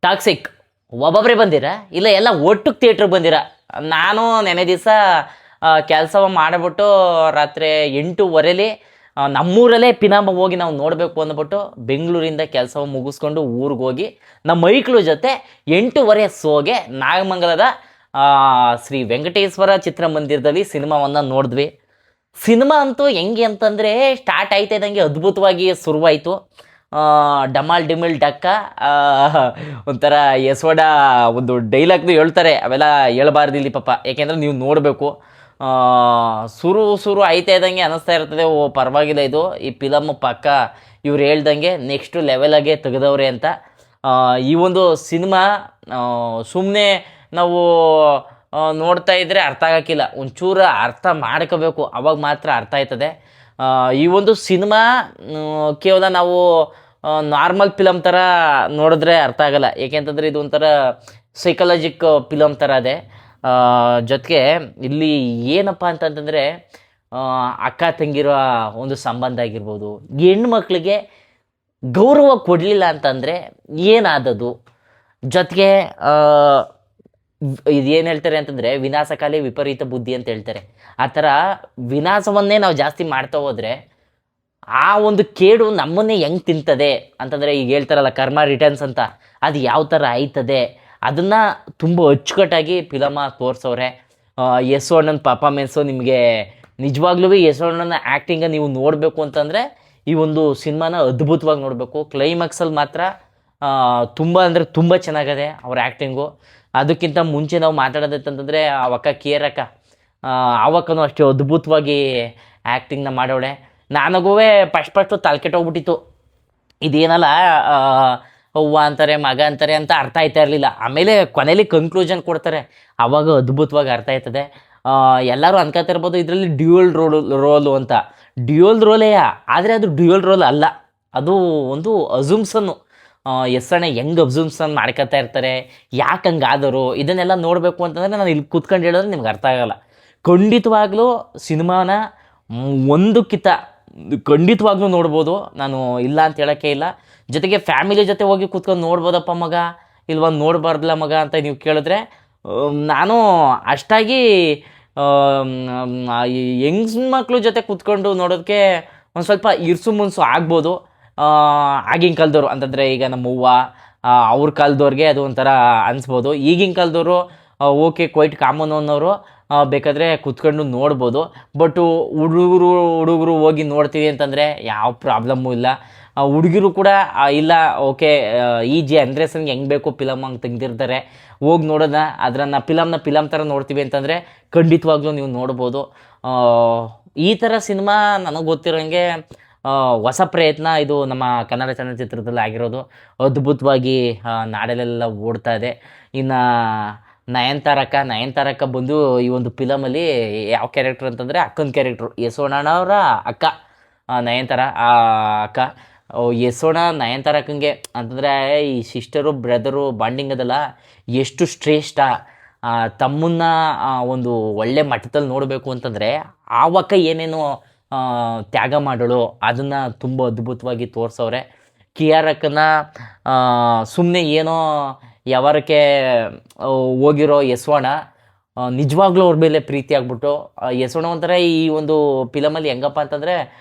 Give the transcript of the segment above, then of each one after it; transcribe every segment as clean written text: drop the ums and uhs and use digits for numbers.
Toxic ಒಬ್ಬೊಬ್ಬರೇ ಬಂದಿರಾ ಇಲ್ಲ ಎಲ್ಲ ಒಟ್ಟು ಥಿಯೇಟ್ರಿಗೆ ಬಂದಿರಾ? ನಾನು ನೆನೆ ದಿವಸ ಕೆಲಸ ಮಾಡಿಬಿಟ್ಟು ರಾತ್ರಿ 8:15 ನಮ್ಮೂರಲ್ಲೇ ಪಿನಾಮ ಹೋಗಿ ನಾವು ನೋಡಬೇಕು ಅಂದ್ಬಿಟ್ಟು ಬೆಂಗಳೂರಿಂದ ಕೆಲಸ ಮುಗಿಸ್ಕೊಂಡು ಊರಿಗೆ ಹೋಗಿ ನಮ್ಮ ಮೈಕ್ಳು ಜೊತೆ 8:15 ಸೋಗೆ ನಾಗಮಂಗಲದ ಶ್ರೀ ವೆಂಕಟೇಶ್ವರ ಚಿತ್ರಮಂದಿರದಲ್ಲಿ ಸಿನಿಮಾವನ್ನು ನೋಡಿದ್ವಿ. ಸಿನಿಮಾ ಅಂತೂ ಹೆಂಗೆ ಅಂತಂದರೆ ಸ್ಟಾರ್ಟ್ ಆಯ್ತಾ ಇದ್ದಂಗೆ ಅದ್ಭುತವಾಗಿ ಶುರುವಾಯಿತು. ಡಮಾಲ್ ಡಿಮಿಲ್ ಡಕ್ಕ ಒಂಥರ ಯಶೋಡ ಒಂದು ಡೈಲಾಗ್ದು ಹೇಳ್ತಾರೆ, ಅವೆಲ್ಲ ಹೇಳ್ಬಾರ್ದು ಇಲ್ಲಿ ಪಾಪ, ಯಾಕೆಂದರೆ ನೀವು ನೋಡಬೇಕು. ಶುರು ಆಯ್ತಾ ಇದ್ದಂಗೆ ಅನ್ನಿಸ್ತಾ ಇರ್ತದೆ, ಓ ಪರವಾಗಿಲ್ಲ ಇದು ಈ ಫಿಲಮ್ ಪಕ್ಕ ಇವ್ರು ಹೇಳ್ದಂಗೆ ನೆಕ್ಸ್ಟ್ ಲೆವೆಲಾಗೆ ತೆಗೆದವ್ರೆ ಅಂತ. ಈ ಒಂದು ಸಿನಿಮಾ ಸುಮ್ಮನೆ ನಾವು ನೋಡ್ತಾ ಇದ್ದರೆ ಅರ್ಥ ಆಗೋಕ್ಕಿಲ್ಲ, ಒಂಚೂರು ಅರ್ಥ ಮಾಡ್ಕೋಬೇಕು, ಅವಾಗ ಮಾತ್ರ ಅರ್ಥ ಆಯ್ತದೆ. ಈ ಒಂದು ಸಿನಿಮಾ ಕೇವಲ ನಾವು ನಾರ್ಮಲ್ ಫಿಲಮ್ ಥರ ನೋಡಿದ್ರೆ ಅರ್ಥ ಆಗಲ್ಲ, ಏಕೆಂತಂದರೆ ಇದು ಒಂಥರ ಸೈಕಲಾಜಿಕ್ ಫಿಲಮ್ ಥರ ಇದೆ. ಜೊತೆಗೆ ಇಲ್ಲಿ ಏನಪ್ಪ ಅಂತಂತಂದರೆ ಅಕ್ಕ ತಂಗಿರೋ ಒಂದು ಸಂಬಂಧ ಆಗಿರ್ಬೋದು, ಹೆಣ್ಮಕ್ಳಿಗೆ ಗೌರವ ಕೊಡಲಿಲ್ಲ ಅಂತಂದರೆ ಏನಾದದು. ಜೊತೆಗೆ ಇದೇನು ಹೇಳ್ತಾರೆ ಅಂತಂದರೆ ವಿನಾಶಕಾಲಿ ವಿಪರೀತ ಬುದ್ಧಿ ಅಂತ ಹೇಳ್ತಾರೆ. ಆ ಥರ ವಿನಾಶವನ್ನೇ ನಾವು ಜಾಸ್ತಿ ಮಾಡ್ತಾ ಹೋದರೆ ಆ ಒಂದು ಕೇಡು ನಮ್ಮನ್ನೇ ಹೆಂಗೆ ತಿಂತದೆ ಅಂತಂದರೆ, ಈಗ ಹೇಳ್ತಾರಲ್ಲ ಕರ್ಮ ರಿಟರ್ನ್ಸ್ ಅಂತ, ಅದು ಯಾವ ಥರ ಆಯ್ತದೆ ಅದನ್ನು ತುಂಬ ಅಚ್ಚುಕಟ್ಟಾಗಿ ಫಿಲಮ ತೋರಿಸವ್ರೆ. ಯಶೋಣ್ಣನ ಪರ್ಫಾಮೆನ್ಸು ನಿಮಗೆ ನಿಜವಾಗ್ಲೂ ಯಶೋಣ್ಣನ ಆ್ಯಕ್ಟಿಂಗ ನೀವು ನೋಡಬೇಕು ಅಂತಂದರೆ ಈ ಒಂದು ಸಿನಿಮಾನ ಅದ್ಭುತವಾಗಿ ನೋಡಬೇಕು. ಕ್ಲೈಮ್ಯಾಕ್ಸಲ್ಲಿ ಮಾತ್ರ ತುಂಬ ಅಂದರೆ ತುಂಬ ಚೆನ್ನಾಗಿದೆ ಅವ್ರ ಆ್ಯಕ್ಟಿಂಗು. ಅದಕ್ಕಿಂತ ಮುಂಚೆ ನಾವು ಮಾತಾಡೋದಂತಂದರೆ ಅವಕ್ಕ ಕೇರಕ್ಕ ಅವಕ್ಕೂ ಅಷ್ಟೇ ಅದ್ಭುತವಾಗಿ ಆ್ಯಕ್ಟಿಂಗ್ನ ಮಾಡೋಳೆ. ನನಗೂ ಫಸ್ಟು ತಲೆ ಕೆಟ್ಟೋಗ್ಬಿಟ್ಟಿತ್ತು, ಇದೇನಲ್ಲ ಅವ್ವ ಅಂತಾರೆ ಮಗ ಅಂತಾರೆ ಅಂತ ಅರ್ಥ ಆಯ್ತಾ ಇರಲಿಲ್ಲ. ಆಮೇಲೆ ಕೊನೆಯಲ್ಲಿ ಕನ್ಕ್ಲೂಷನ್ ಕೊಡ್ತಾರೆ, ಆವಾಗ ಅದ್ಭುತವಾಗಿ ಅರ್ಥ ಆಯ್ತದೆ. ಎಲ್ಲರೂ ಅನ್ಕೋತಿರ್ಬೋದು ಇದರಲ್ಲಿ ಡ್ಯೂಯಲ್ ರೋಲು ಅಂತ. ಡ್ಯೂಯಲ್ ರೋಲೇ, ಆದರೆ ಅದು ಡ್ಯೂಯಲ್ ರೋಲ್ ಅಲ್ಲ, ಅದು ಒಂದು ಅಜುಮ್ಸನ್ನು. ಎಸ್ಸಣೆ ಹೆಂಗೆ ಅಬ್ಸರ್ವ್ಸನ್ ಮಾಡ್ಕೊತಾ ಇರ್ತಾರೆ, ಯಾಕೆ ಹಂಗಾದರು, ಇದನ್ನೆಲ್ಲ ನೋಡಬೇಕು ಅಂತಂದರೆ ನಾನು ಇಲ್ಲಿ ಕೂತ್ಕೊಂಡು ಹೇಳಿದ್ರೆ ನಿಮ್ಗೆ ಅರ್ಥ ಆಗೋಲ್ಲ. ಖಂಡಿತವಾಗ್ಲೂ ಸಿನಿಮಾನ ಒಂದಕ್ಕಿಂತ ಖಂಡಿತವಾಗ್ಲೂ ನೋಡ್ಬೋದು, ನಾನು ಇಲ್ಲ ಅಂತ ಹೇಳೋಕ್ಕೆ ಇಲ್ಲ. ಜೊತೆಗೆ ಫ್ಯಾಮಿಲಿ ಜೊತೆ ಹೋಗಿ ಕೂತ್ಕೊಂಡು ನೋಡ್ಬೋದಪ್ಪ ಮಗ, ಇಲ್ವೊಂದು ನೋಡಬಾರ್ದಲ್ಲ ಮಗ ಅಂತ ನೀವು ಕೇಳಿದ್ರೆ, ನಾನು ಅಷ್ಟಾಗಿ ಹೆಂಗ್ಸ್ಮಕ್ಳು ಜೊತೆ ಕೂತ್ಕೊಂಡು ನೋಡೋದಕ್ಕೆ ಒಂದು ಸ್ವಲ್ಪ ಇರ್ಸು ಮುನ್ಸು ಆಗ್ಬೋದು. ಆಗಿನ ಕಾಲದವ್ರು ಅಂತಂದರೆ ಈಗ ನಮ್ಮ ಅವ್ವ ಅವ್ರ ಕಾಲದವ್ರಿಗೆ ಅದು ಒಂಥರ ಅನಿಸ್ಬೋದು. ಈಗಿನ ಕಾಲದವರು ಓಕೆ ಕ್ವೈಟ್ ಕಾಮನ್ ಅನ್ನೋರು ಬೇಕಾದರೆ ಕೂತ್ಕೊಂಡು ನೋಡ್ಬೋದು. ಬಟ್ಟು ಹುಡುಗರು ಹೋಗಿ ನೋಡ್ತೀವಿ ಅಂತಂದರೆ ಯಾವ ಪ್ರಾಬ್ಲಮ್ಮು ಇಲ್ಲ. ಹುಡುಗಿರು ಕೂಡ ಇಲ್ಲ ಓಕೆ ಈ ಜನ್ರೇಷನ್ಗೆ ಹೆಂಗೆ ಬೇಕು ಫಿಲಮ್ ಹಂಗೆ ತೆಗೆದಿರ್ತಾರೆ, ಹೋಗಿ ನೋಡೋಣ ಅದನ್ನು ಫಿಲಮ್ ಥರ ನೋಡ್ತೀವಿ ಅಂತಂದರೆ ಖಂಡಿತವಾಗ್ಲೂ ನೀವು ನೋಡ್ಬೋದು. ಈ ಥರ ಸಿನಿಮಾ ನನಗೆ ಗೊತ್ತಿರೋಂಗೆ ಹೊಸ ಪ್ರಯತ್ನ ಇದು ನಮ್ಮ ಕನ್ನಡ ಚಲನಚಿತ್ರದಲ್ಲಿ ಆಗಿರೋದು. ಅದ್ಭುತವಾಗಿ ನಾಡಲೆಲ್ಲ ಓಡ್ತಾ ಇದೆ. ಇನ್ನು ನಯನತಾರಕ್ಕ ಬಂದು ಈ ಒಂದು ಫಿಲಮಲ್ಲಿ ಯಾವ ಕ್ಯಾರೆಕ್ಟರ್ ಅಂತಂದರೆ ಅಕ್ಕನ ಕ್ಯಾರೆಕ್ಟ್ರು, ಯಶೋಣ್ಣನವರ ಅಕ್ಕ ನಯನತಾರ ಅಕ್ಕ. ನಯನತಾರಕ್ಕಂಗೆ ಅಂತಂದರೆ ಈ ಸಿಸ್ಟರು ಬ್ರದರು ಬಾಂಡಿಂಗ್ ಅದಲ್ಲ ಎಷ್ಟು ಶ್ರೇಷ್ಠ. ತಮ್ಮನ್ನ ಒಂದು ಒಳ್ಳೆ ಮಟ್ಟದಲ್ಲಿ ನೋಡಬೇಕು ಅಂತಂದರೆ ಆವಕ್ಕ ಏನೇನು ತ್ಯಾಗ ಮಾಡೋಳು ಅದನ್ನು ತುಂಬ ಅದ್ಭುತವಾಗಿ ತೋರಿಸವ್ರೆ. ಕಿಯಾರಕ್ಕನ ಸುಮ್ಮನೆ ಏನೋ ಯಾವಾರಕ್ಕೆ ಹೋಗಿರೋ ಯಶೋಣ ನಿಜವಾಗ್ಲೂ ಅವ್ರ ಮೇಲೆ ಪ್ರೀತಿ ಆಗ್ಬಿಟ್ಟು, ಯಶೋಣ ಒಂಥರ ಈ ಒಂದು ಫಿಲಮಲ್ಲಿ ಹೆಂಗಪ್ಪ ಅಂತಂದರೆ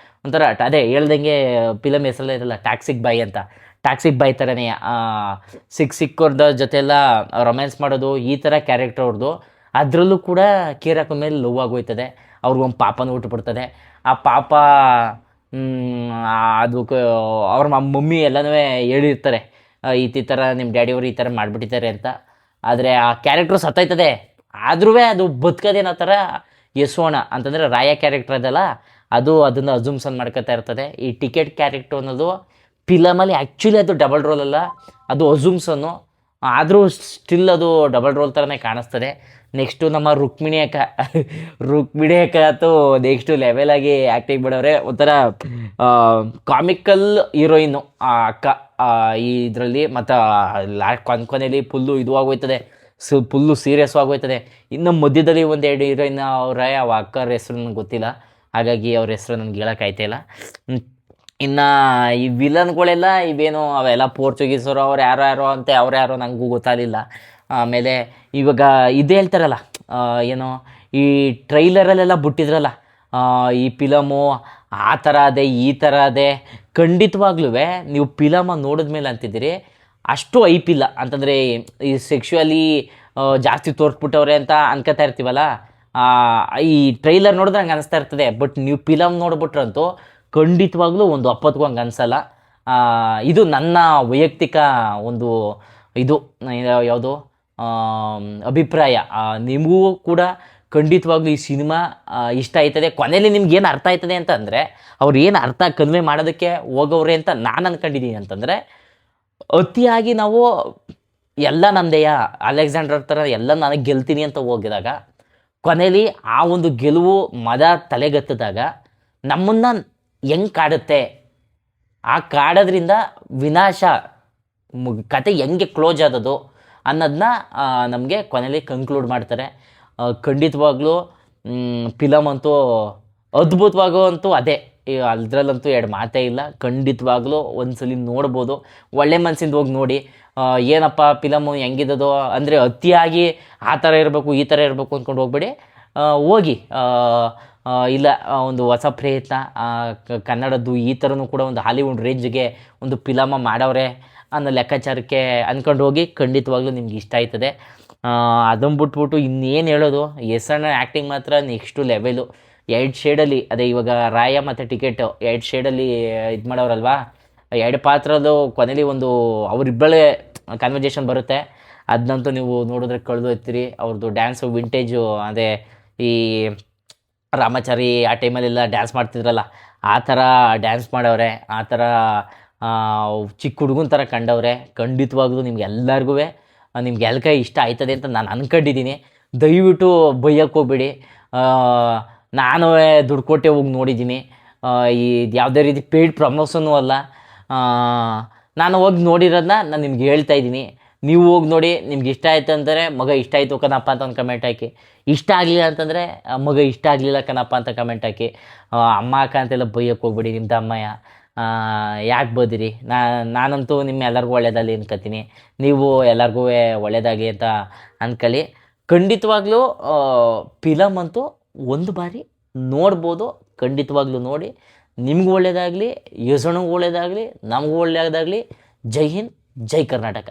ಒಂಥರ ಅದೇ ಹೇಳ್ದಂಗೆ ಫಿಲಮ್ ಹೆಸರಲ್ಲೇ ಇರಲ್ಲ ಟಾಕ್ಸಿಕ್ ಬಾಯ್ ಅಂತ, ಟಾಕ್ಸಿಕ್ ಬಾಯ್ ಥರನೇ ಸಿಕ್ಕೋರ್ದ ಜೊತೆ ಎಲ್ಲ ರೊಮ್ಯಾನ್ಸ್ ಮಾಡೋದು ಈ ಥರ ಕ್ಯಾರೆಕ್ಟರ್ ಅವ್ರದ್ದು. ಅದರಲ್ಲೂ ಕೂಡ ಕಿಯಾರಕ್ಕನ ಮೇಲೆ ಲವ್ ಆಗೋಯ್ತದೆ, ಅವ್ರಿಗೊಂದು ಪಾಪನೂ ಹುಟ್ಟುಬಿಡ್ತದೆ. ಆ ಪಾಪ ಅದಕ್ಕೆ ಅವ್ರ ಮಮ್ಮಿ ಎಲ್ಲನೂ ಹೇಳಿರ್ತಾರೆ ಈ ಥರ ನಿಮ್ಮ ಡ್ಯಾಡಿಯವರು ಈ ಥರ ಮಾಡಿಬಿಟ್ಟಿದ್ದಾರೆ ಅಂತ. ಆದರೆ ಆ ಕ್ಯಾರೆಕ್ಟ್ರು ಸತ್ತೋಯ್ತದೆ, ಆದ್ರೂ ಅದು ಬದುಕೋದೇನೋ ಥರ ಯಶೋಣ ಅಂತಂದರೆ ರಾಯ ಕ್ಯಾರೆಕ್ಟರ್ ಅದಲ್ಲ ಅದು ಅದನ್ನು ಅಜುಮ್ಸನ್ ಮಾಡ್ಕೊತಾ ಇರ್ತದೆ. ಈ ಟಿಕೆಟ್ ಕ್ಯಾರೆಕ್ಟ್ರು ಅನ್ನೋದು ಫಿಲಮಲ್ಲಿ ಆ್ಯಕ್ಚುಲಿ ಅದು ಡಬಲ್ ರೋಲ್ ಅಲ್ಲ, ಅದು ಅಜುಮ್ಸನ್ನು, ಆದರೂ ಸ್ಟಿಲ್ ಅದು ಡಬಲ್ ರೋಲ್ ಥರನೇ ಕಾಣಿಸ್ತದೆ. ನೆಕ್ಸ್ಟು ನಮ್ಮ ರುಕ್ಮಿಣಿ ಅಕ್ಕ ಅಂತೂ ನೆಕ್ಸ್ಟು ಲೆವೆಲಾಗಿ ಆ್ಯಕ್ಟಿಂಗ್ ಮಾಡೋರೆ. ಒಂಥರ ಕಾಮಿಕಲ್ ಹೀರೋಯಿನ್ನು ಆ ಅಕ್ಕ ಈ ಇದರಲ್ಲಿ. ಮತ್ತು ಕೊನೆಯಲ್ಲಿ ಫುಲ್ಲು ಇದು ಆಗೋಯ್ತದೆ, ಫುಲ್ಲು ಸೀರಿಯಸ್ ಆಗೋಯ್ತದೆ. ಇನ್ನು ಮಧ್ಯದಲ್ಲಿ ಒಂದೆರಡು ಹೀರೋಯಿನ್ ಅವರ ಅಕ್ಕರ ಹೆಸರು ನನಗೆ ಗೊತ್ತಿಲ್ಲ, ಹಾಗಾಗಿ ಅವ್ರ ಹೆಸರು ನನಗೆ ಹೇಳೋಕ್ಕಾಯ್ತಾ ಇಲ್ಲ. ಇನ್ನು ಈ ವಿಲನ್ಗಳೆಲ್ಲ ಇವೇನು ಅವೆಲ್ಲ ಪೋರ್ಚುಗೀಸರು ಅವ್ರು ಯಾರೋ ಯಾರೋ ಅಂತೆ ಅವ್ರು ಯಾರೋ ನನಗೂ ಗೊತ್ತಾಗಲಿಲ್ಲ. ಆಮೇಲೆ ಇವಾಗ ಇದು ಹೇಳ್ತಾರಲ್ಲ, ಏನೋ ಈ ಟ್ರೈಲರಲ್ಲೆಲ್ಲ ಬಿಟ್ಟಿದ್ರಲ್ಲ, ಈ ಫಿಲಮು ಆ ಥರ ಅದೇ ಈ ಥರ ಅದೇ. ಖಂಡಿತವಾಗ್ಲೂ ನೀವು ಫಿಲಮ ನೋಡಿದ್ಮೇಲೆ ಅಂತಿದ್ದೀರಿ ಅಷ್ಟು ಐಪಿಲ್ಲ ಅಂತಂದರೆ ಈ ಸೆಕ್ಷುವಲಿ ಜಾಸ್ತಿ ತೋರಿಸ್ಬಿಟ್ಟವ್ರೆ ಅಂತ ಅನ್ಕೋತಾ ಇರ್ತೀವಲ್ಲ, ಈ ಟ್ರೈಲರ್ ನೋಡಿದ್ರೆ ಹಂಗೆ ಅನಿಸ್ತಾ ಇರ್ತದೆ. ಬಟ್ ನೀವು ಫಿಲಮ್ ನೋಡ್ಬಿಟ್ರಂತೂ ಖಂಡಿತವಾಗ್ಲೂ ಒಂದು ಅಪ್ಪತ್ಗೂ ಹಂಗೆ ಅನಿಸಲ್ಲ. ಇದು ನನ್ನ ವೈಯಕ್ತಿಕ ಒಂದು ಇದು ಯಾವುದು ಅಭಿಪ್ರಾಯ. ನಿಮಗೂ ಕೂಡ ಖಂಡಿತವಾಗ್ಲೂ ಈ ಸಿನಿಮಾ ಇಷ್ಟ ಆಯ್ತದೆ. ಕೊನೆಯಲ್ಲಿ ನಿಮ್ಗೆ ಏನು ಅರ್ಥ ಆಯ್ತದೆ ಅಂತಂದರೆ, ಅವ್ರು ಏನು ಅರ್ಥ ಕನ್ವೆ ಮಾಡೋದಕ್ಕೆ ಹೋಗೋವ್ರೆ ಅಂತ ನಾನು ಅಂದ್ಕೊಂಡಿದ್ದೀನಿ. ಅಂತಂದರೆ ಅತಿಯಾಗಿ ನಾವು ಎಲ್ಲ ನಮ್ಮದೆಯಾ ಅಲೆಕ್ಸಾಂಡರ್ ಥರ ಎಲ್ಲ ನನಗೆ ಗೆಲ್ತೀನಿ ಅಂತ ಹೋಗಿದಾಗ, ಕೊನೆಯಲ್ಲಿ ಆ ಒಂದು ಗೆಲುವು ಮದ ತಲೆಗತ್ತಿದಾಗ ನಮ್ಮನ್ನು ಹೆಂಗೆ ಕಾಡುತ್ತೆ, ಆ ಕಾಡೋದ್ರಿಂದ ವಿನಾಶ ಕತೆ ಹೆಂಗೆ ಕ್ಲೋಸ್ ಆದದು ಅನ್ನೋದನ್ನ ನಮಗೆ ಕೊನೆಯಲ್ಲಿ ಕನ್ಕ್ಲೂಡ್ ಮಾಡ್ತಾರೆ. ಖಂಡಿತವಾಗ್ಲೂ ಫಿಲಮ್ ಅಂತೂ ಅದ್ಭುತವಾಗುವಂತೂ ಅದೇ, ಅದರಲ್ಲಂತೂ ಎರಡು ಮಾತೇ ಇಲ್ಲ. ಖಂಡಿತವಾಗ್ಲೂ ಒಂದ್ಸಲಿ ನೋಡ್ಬೋದು, ಒಳ್ಳೆ ಮನಸ್ಸಿಂದ ಹೋಗಿ ನೋಡಿ. ಏನಪ್ಪ ಫಿಲಮು ಹೆಂಗಿದ್ದದೋ ಅಂದರೆ ಅತಿಯಾಗಿ ಆ ಥರ ಇರಬೇಕು ಈ ಥರ ಇರಬೇಕು ಅಂದ್ಕೊಂಡು ಹೋಗ್ಬೇಡಿ. ಹೋಗಿ ಇಲ್ಲ ಒಂದು ಹೊಸ ಪ್ರಯತ್ನ, ಕನ್ನಡದ್ದು ಈ ಥರನೂ ಕೂಡ ಒಂದು ಹಾಲಿವುಡ್ ರೇಂಜ್ಗೆ ಒಂದು ಫಿಲಮ ಮಾಡವ್ರೆ ಅನ್ನೋ ಲೆಕ್ಕಾಚಾರಕ್ಕೆ ಅಂದ್ಕೊಂಡು ಹೋಗಿ. ಖಂಡಿತವಾಗ್ಲೂ ನಿಮ್ಗೆ ಇಷ್ಟ ಆಯ್ತದೆ. ಅದನ್ನು ಬಿಟ್ಬಿಟ್ಟು ಇನ್ನೇನು ಹೇಳೋದು, ಎಸ್ ಅಣ್ಣ ಆ್ಯಕ್ಟಿಂಗ್ ಮಾತ್ರ ನೆಕ್ಸ್ಟು ಲೆವೆಲು. 2 ಶೇಡಲ್ಲಿ, ಅದೇ ಇವಾಗ ರಾಯ ಮತ್ತು ಟಿಕೆಟು 2 ಶೇಡಲ್ಲಿ ಇದು ಮಾಡೋರಲ್ವಾ, 2 ಪಾತ್ರದ್ದು ಕೊನೆಯಲ್ಲಿ ಒಂದು ಅವರಿಬ್ಬಳೇ ಕನ್ವರ್ಜೇಷನ್ ಬರುತ್ತೆ. ಅದನ್ನಂತೂ ನೀವು ನೋಡಿದ್ರೆ ಕಳೆದು ಹೋಗ್ತೀರಿ. ಅವ್ರದ್ದು ಡ್ಯಾನ್ಸು ವಿಂಟೇಜು, ಅದೇ ಈ ರಾಮಾಚಾರಿ ಆ ಟೈಮಲ್ಲೆಲ್ಲ ಡ್ಯಾನ್ಸ್ ಮಾಡ್ತಿದ್ರಲ್ಲ, ಆ ಥರ ಡ್ಯಾನ್ಸ್ ಮಾಡವ್ರೆ. ಆ ಥರ ಚಿಕ್ಕ ಹುಡುಗನ ಥರ ಕಂಡವ್ರೆ. ಖಂಡಿತವಾಗ್ಲೂ ನಿಮ್ಗೆಲ್ಲರಿಗೂ ನಿಮ್ಗೆ ಎಲ್ಕ ಇಷ್ಟ ಆಯ್ತದೆ ಅಂತ ನಾನು ಅಂದ್ಕೊಂಡಿದ್ದೀನಿ. ದಯವಿಟ್ಟು ಬೈಯಕ್ಕೆ ಹೋಗ್ಬೇಡಿ. ನಾನು ದುಡ್ಡು ಕೊಟ್ಟೆ ಹೋಗಿ ನೋಡಿದ್ದೀನಿ. ಈ ಯಾವುದೇ ರೀತಿ ಪೇಯ್ಡ್ ಪ್ರಮೋಷನ್ನೂ ಅಲ್ಲ. ನಾನು ಹೋಗಿ ನೋಡಿರೋದನ್ನ ನಾನು ನಿಮ್ಗೆ ಹೇಳ್ತಾ ಇದ್ದೀನಿ. ನೀವು ಹೋಗಿ ನೋಡಿ, ನಿಮ್ಗೆ ಇಷ್ಟ ಆಯ್ತು ಅಂದರೆ ಮಗ ಇಷ್ಟ ಆಯಿತು ಕಣಪ್ಪ ಅಂತ ಒಂದು ಕಮೆಂಟ್ ಹಾಕಿ. ಇಷ್ಟ ಆಗಲಿಲ್ಲ ಅಂತಂದರೆ ಮಗ ಇಷ್ಟ ಆಗಲಿಲ್ಲ ಕಣಪ್ಪ ಅಂತ ಕಮೆಂಟ್ ಹಾಕಿ. ಅಮ್ಮ ಅಕ್ಕ ಅಂತೆಲ್ಲ ಬೈಯಕ್ಕೆ ಹೋಗ್ಬೇಡಿ. ನಿಮ್ದು ಅಮ್ಮಯ್ಯ ಯಾಕೆ ಬೋದಿರಿ. ನಾನಂತೂ ನಿಮ್ಮ ಎಲ್ಲರಿಗೂ ಒಳ್ಳೇದಲ್ಲಿ ಅನ್ಕೋತೀನಿ. ನೀವು ಎಲ್ಲರಿಗೂ ಒಳ್ಳೇದಾಗಿ ಅಂತ ಅಂದ್ಕೊಳ್ಳಿ. ಖಂಡಿತವಾಗ್ಲೂ ಫಿಲಮ್ ಅಂತೂ ಒಂದು ಬಾರಿ ನೋಡ್ಬೋದು. ಖಂಡಿತವಾಗ್ಲೂ ನೋಡಿ. ನಿಮಗೂ ಒಳ್ಳೆಯದಾಗಲಿ, ಯಶೋಣಿಗೂ ಒಳ್ಳೆಯದಾಗಲಿ, ನಮಗೂ ಒಳ್ಳೆಯದಾಗಲಿ. ಜೈ ಹಿಂದ್, ಜೈ ಕರ್ನಾಟಕ.